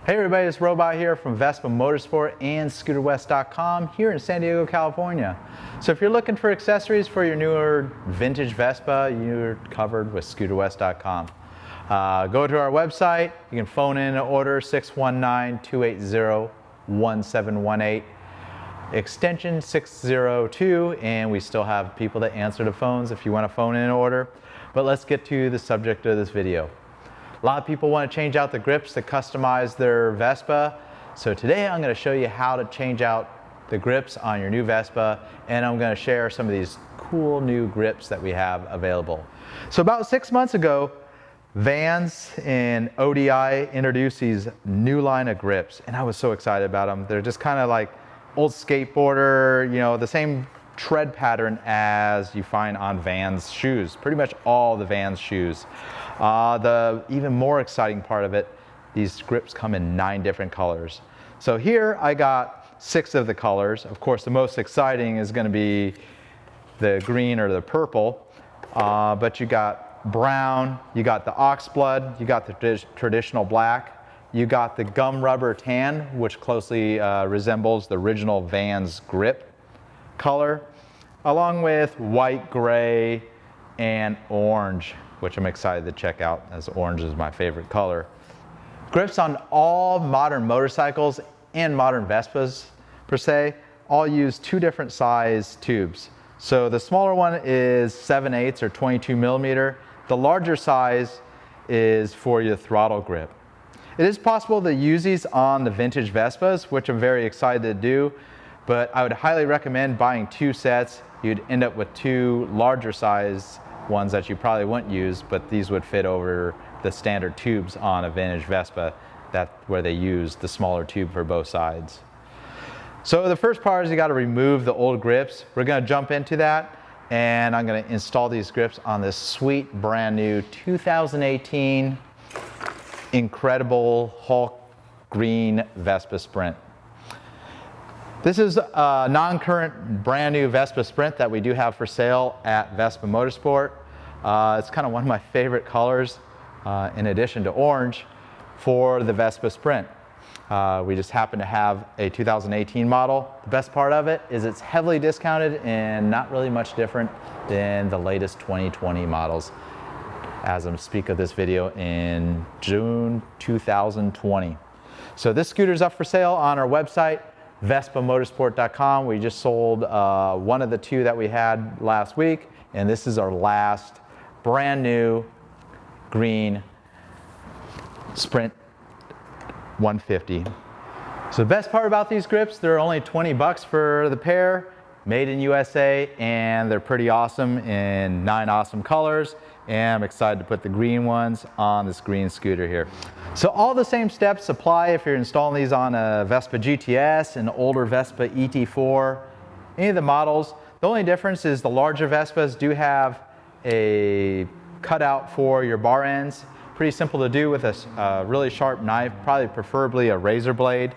Hey everybody, it's Robot here from Vespa Motorsport and ScooterWest.com here in San Diego, California. So if you're looking for accessories for your newer vintage Vespa, you're covered with ScooterWest.com. Go to our website, you can phone in and order 619-280-1718, extension 602, and we still have people that answer the phones if you want to phone in and order. But let's get to the subject of this video. A lot of people want to change out the grips to customize their Vespa. So today I'm going to show you how to change out the grips on your new Vespa, and I'm going to share some of these cool new grips that we have available. So about 6 months ago, Vans and ODI introduced these new line of grips, and I was so excited about them. They're just kind of like old skateboarder, you know, the same tread pattern as you find on Vans shoes, pretty much all the Vans shoes. The even more exciting part of it, these grips come in 9 different colors. So here I got 6 of the colors. Of course, the most exciting is going to be the green or the purple, but you got brown, you got the oxblood, you got the traditional black, you got the gum rubber tan, which closely resembles the original Vans grip color, along with white, gray, and orange, which I'm excited to check out, as orange is my favorite color. Grips on all modern motorcycles and modern Vespas per se all use 2 different size tubes. So the smaller one is 7/8 or 22 millimeter. The larger size is for your throttle grip. It is possible to use these on the vintage Vespas, which I'm very excited to do, but I would highly recommend buying 2 sets. You'd end up with 2 larger size ones that you probably wouldn't use, but these would fit over the standard tubes on a vintage Vespa, where they use the smaller tube for both sides. So the first part is you got to remove the old grips. We're going to jump into that, and I'm going to install these grips on this sweet brand new 2018 incredible Hulk green Vespa Sprint. This is a non-current brand new Vespa Sprint that we do have for sale at Vespa Motorsport. It's kind of one of my favorite colors, in addition to orange, for the Vespa Sprint. We just happen to have a 2018 model. The best part of it is it's heavily discounted and not really much different than the latest 2020 models, as I'm speaking of this video in June 2020. So this scooter's up for sale on our website, VespaMotorsport.com. We just sold one of the 2 that we had last week, and this is our last brand new green Sprint 150. So the best part about these grips, they're only 20 bucks for the pair, made in USA, and they're pretty awesome in 9 awesome colors. And I'm excited to put the green ones on this green scooter here. So all the same steps apply if you're installing these on a Vespa GTS, an older Vespa ET4, any of the models. The only difference is the larger Vespas do have a cutout for your bar ends. Pretty simple to do with a really sharp knife, probably preferably a razor blade.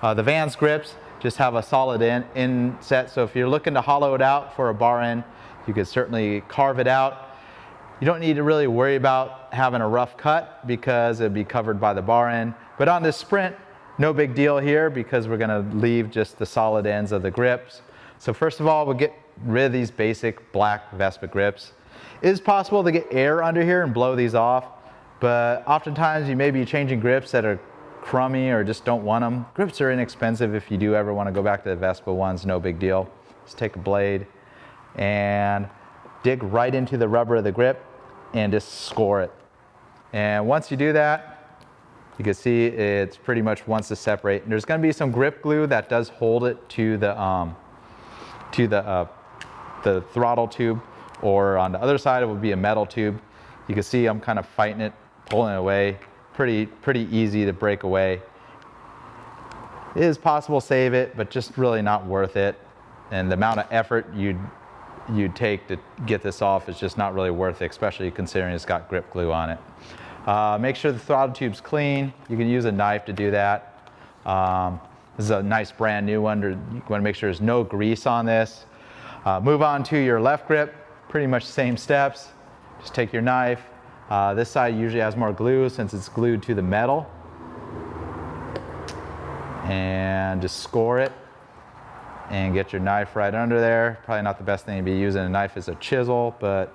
The Vans grips just have a solid end set, so if you're looking to hollow it out for a bar end, you could certainly carve it out. You don't need to really worry about having a rough cut because it'll be covered by the bar end. But on this Sprint, no big deal here because we're going to leave just the solid ends of the grips. So first of all, we'll get rid of these basic black Vespa grips. It is possible to get air under here and blow these off, but oftentimes you may be changing grips that are crummy or just don't want them. Grips are inexpensive if you do ever want to go back to the Vespa ones, no big deal. Just take a blade and dig right into the rubber of the grip and just score it. And once you do that, you can see it's pretty much wants to separate. And there's going to be some grip glue that does hold it to the throttle tube, or on the other side it will be a metal tube. You can see I'm kind of fighting it, pulling it away. Pretty easy to break away. It is possible to save it, but just really not worth it. And the amount of effort you'd take to get this off is just not really worth it, especially considering it's got grip glue on it. Make sure the throttle tube's clean. You can use a knife to do that. This is a nice brand new one. You want to make sure there's no grease on this. Move on to your left grip. Pretty much the same steps. Just take your knife, This side usually has more glue since it's glued to the metal. And just score it and get your knife right under there. Probably not the best thing to be using a knife as a chisel, but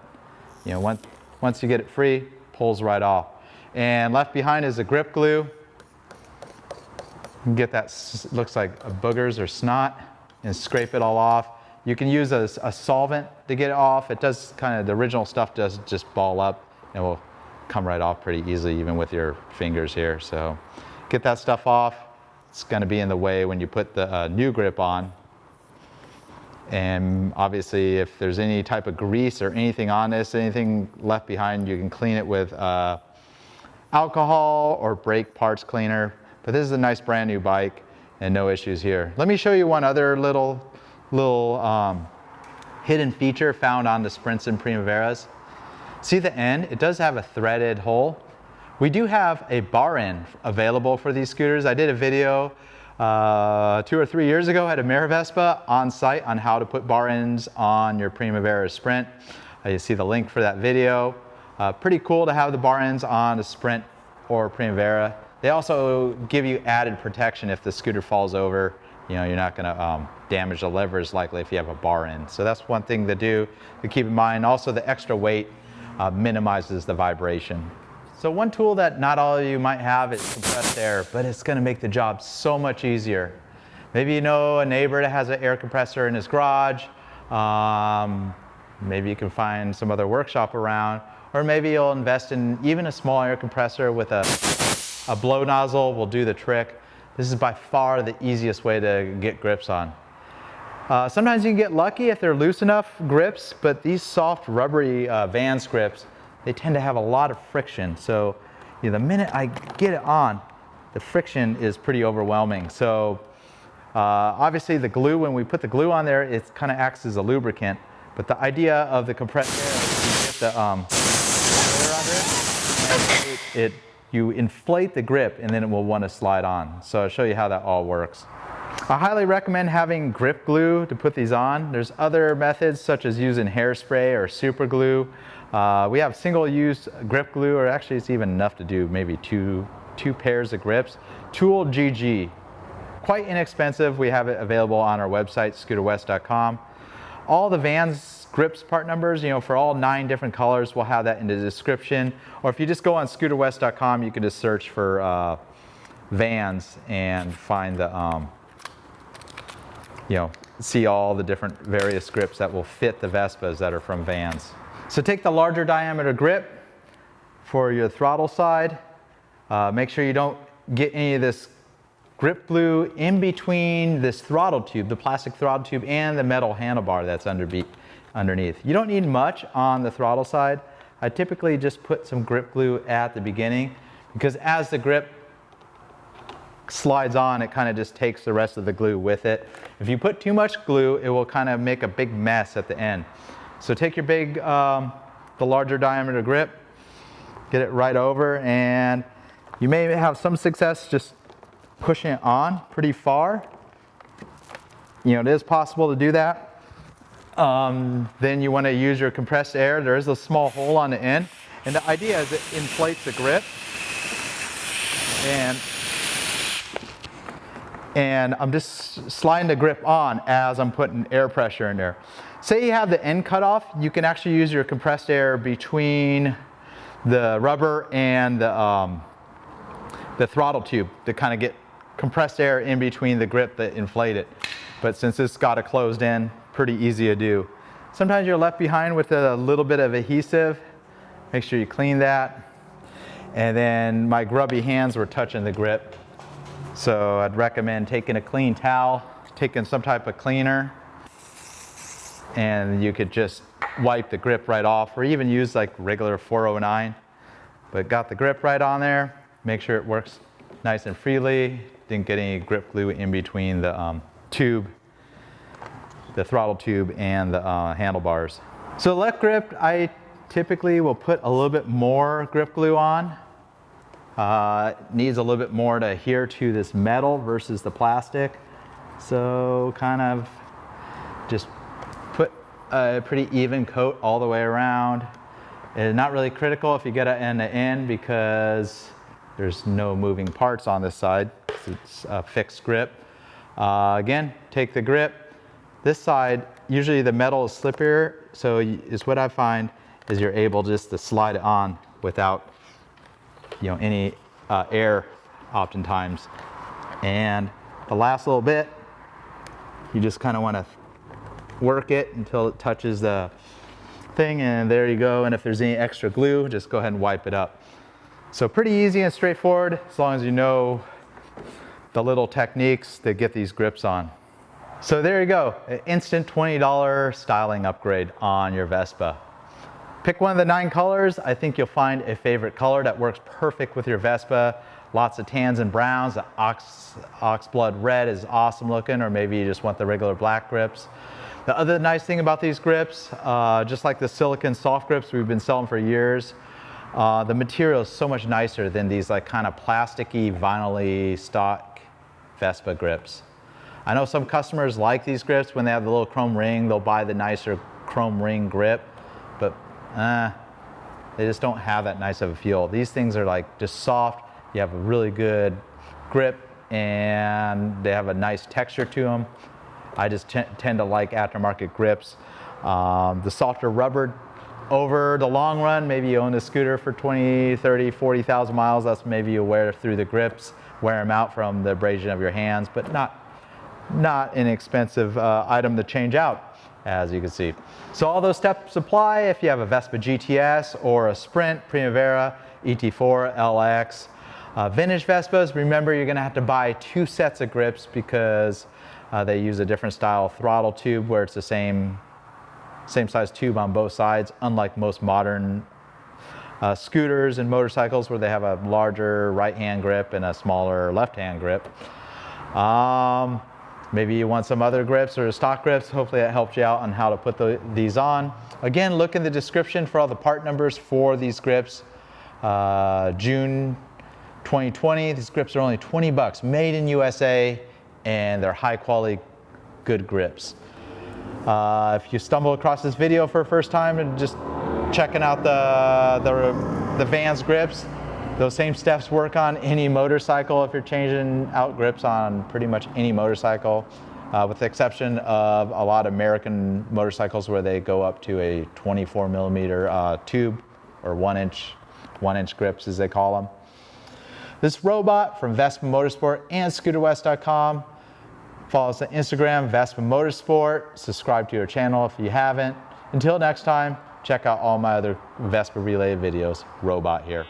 you know, once you get it free, pulls right off. And left behind is the grip glue. You can get that, looks like boogers or snot, and scrape it all off. You can use a solvent to get it off. It does kind of, the original stuff does just ball up and will come right off pretty easily even with your fingers here. So get that stuff off. It's going to be in the way when you put the new grip on. And obviously if there's any type of grease or anything on this, anything left behind, you can clean it with alcohol or brake parts cleaner. But this is a nice brand new bike and no issues here. Let me show you one other little hidden feature found on the Sprints and Primaveras. See the end? It does have a threaded hole. We do have a bar end available for these scooters. I did a video 2 or 3 years ago at a Mare Vespa on site on how to put bar ends on your Primavera Sprint. You see the link for that video. Pretty cool to have the bar ends on a Sprint or Primavera. They also give you added protection if the scooter falls over. You know, you're not gonna damage the levers likely if you have a bar end. So that's one thing to do to keep in mind. Also the extra weight minimizes the vibration. So one tool that not all of you might have is compressed air, but it's gonna make the job so much easier. Maybe you know a neighbor that has an air compressor in his garage. Maybe you can find some other workshop around, or maybe you'll invest in even a small air compressor with a blow nozzle will do the trick. This is by far the easiest way to get grips on. Sometimes you can get lucky if they're loose enough grips, but these soft rubbery Vans grips, they tend to have a lot of friction. So you know, the minute I get it on, the friction is pretty overwhelming. So obviously the glue, when we put the glue on there, it kind of acts as a lubricant. But the idea of the compressed air is you get the air under it, and you inflate the grip and then it will want to slide on. So I'll show you how that all works. I highly recommend having grip glue to put these on. There's other methods such as using hairspray or super glue. We have single-use grip glue, or actually it's even enough to do maybe two pairs of grips. Tool GG. Quite inexpensive. We have it available on our website, scooterwest.com. All the Vans grips part numbers, you know, for all 9 different colors, we'll have that in the description. Or if you just go on scooterwest.com, you can just search for Vans and find the, you know, see all the different various grips that will fit the Vespas that are from Vans. So take the larger diameter grip for your throttle side. Make sure you don't get any of this grip glue in between this throttle tube, the plastic throttle tube, and the metal handlebar that's underneath. You don't need much on the throttle side. I typically just put some grip glue at the beginning because as the grip slides on, it kind of just takes the rest of the glue with it. If you put too much glue, it will kind of make a big mess at the end. So take your big, the larger diameter grip, get it right over, and you may have some success just pushing it on pretty far. You know, it is possible to do that. Then you want to use your compressed air. There is a small hole on the end, and the idea is it inflates the grip. And I'm just sliding the grip on as I'm putting air pressure in there. Say you have the end cut off, you can actually use your compressed air between the rubber and the throttle tube to kind of get compressed air in between the grip that inflate it. But since it's got a closed end, pretty easy to do. Sometimes you're left behind with a little bit of adhesive. Make sure you clean that. And then my grubby hands were touching the grip. So I'd recommend taking a clean towel, taking some type of cleaner, and you could just wipe the grip right off, or even use like regular 409. But got the grip right on there. Make sure it works nice and freely. Didn't get any grip glue in between the tube, the throttle tube, and the handlebars. So left grip, I typically will put a little bit more grip glue on. It needs a little bit more to adhere to this metal versus the plastic. So kind of just put a pretty even coat all the way around. It's not really critical if you get an end-to-end because there's no moving parts on this side. It's a fixed grip. Again, take the grip. This side, usually the metal is slippier, so is what I find is you're able just to slide it on without any air oftentimes. And the last little bit, you just kind of want to work it until it touches the thing, and there you go. And if there's any extra glue, just go ahead and wipe it up. So pretty easy and straightforward as long as you know the little techniques to get these grips on. So there you go, an instant $20 styling upgrade on your Vespa. Pick one of the 9 colors. I think you'll find a favorite color that works perfect with your Vespa. Lots of tans and browns. The oxblood red is awesome looking, or maybe you just want the regular black grips. The other nice thing about these grips, just like the silicone soft grips we've been selling for years, the material is so much nicer than these like kind of plasticky, vinyl-y stock Vespa grips. I know some customers like these grips. When they have the little chrome ring, they'll buy the nicer chrome ring grip, but they just don't have that nice of a feel. These things are like just soft. You have a really good grip and they have a nice texture to them. I just tend to like aftermarket grips. The softer rubber over the long run, maybe you own a scooter for 20, 30, 40,000 miles. That's maybe you wear through the grips, wear them out from the abrasion of your hands, but not an expensive item to change out, as you can see. So all those steps apply if you have a Vespa GTS or a Sprint, Primavera, ET4, LX. Vintage Vespas, remember you're gonna have to buy 2 sets of grips because they use a different style throttle tube where it's the same size tube on both sides, unlike most modern scooters and motorcycles where they have a larger right-hand grip and a smaller left-hand grip. Maybe you want some other grips or stock grips. Hopefully that helped you out on how to put these on. Again, look in the description for all the part numbers for these grips. June 2020, these grips are only 20 bucks, made in USA, and they're high quality, good grips. If you stumble across this video for the first time and just checking out the Vans grips, those same steps work on any motorcycle if you're changing out grips on pretty much any motorcycle, with the exception of a lot of American motorcycles where they go up to a 24 millimeter tube, or 1 inch grips as they call them. This is Robot from Vespa Motorsport and ScooterWest.com. Follow us on Instagram, Vespa Motorsport. Subscribe to our channel if you haven't. Until next time, check out all my other Vespa related videos. Robot here.